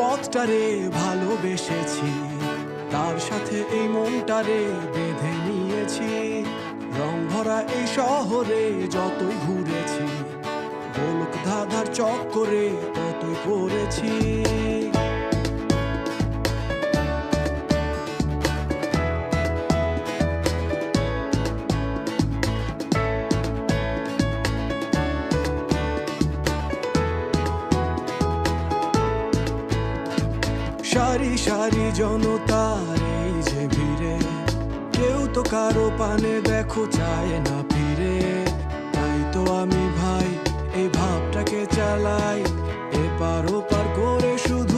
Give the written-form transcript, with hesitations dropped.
পথটারে ভালোবেসেছি, তার সাথে এই মনটারে বেঁধে নিয়েছি। রং ভরা এই শহরে যতই ঘুরেছি, গোলক ধাঁধার চক্করে ততই পড়েছি। সারি সারি জনতার এই যে ভিড়ে, কেউ তো কারো পানে দেখো চায় না ফিরে। তাই তো আমি ভাই এই ভাবটাকে চালাই, এপার ওপার করে শুধু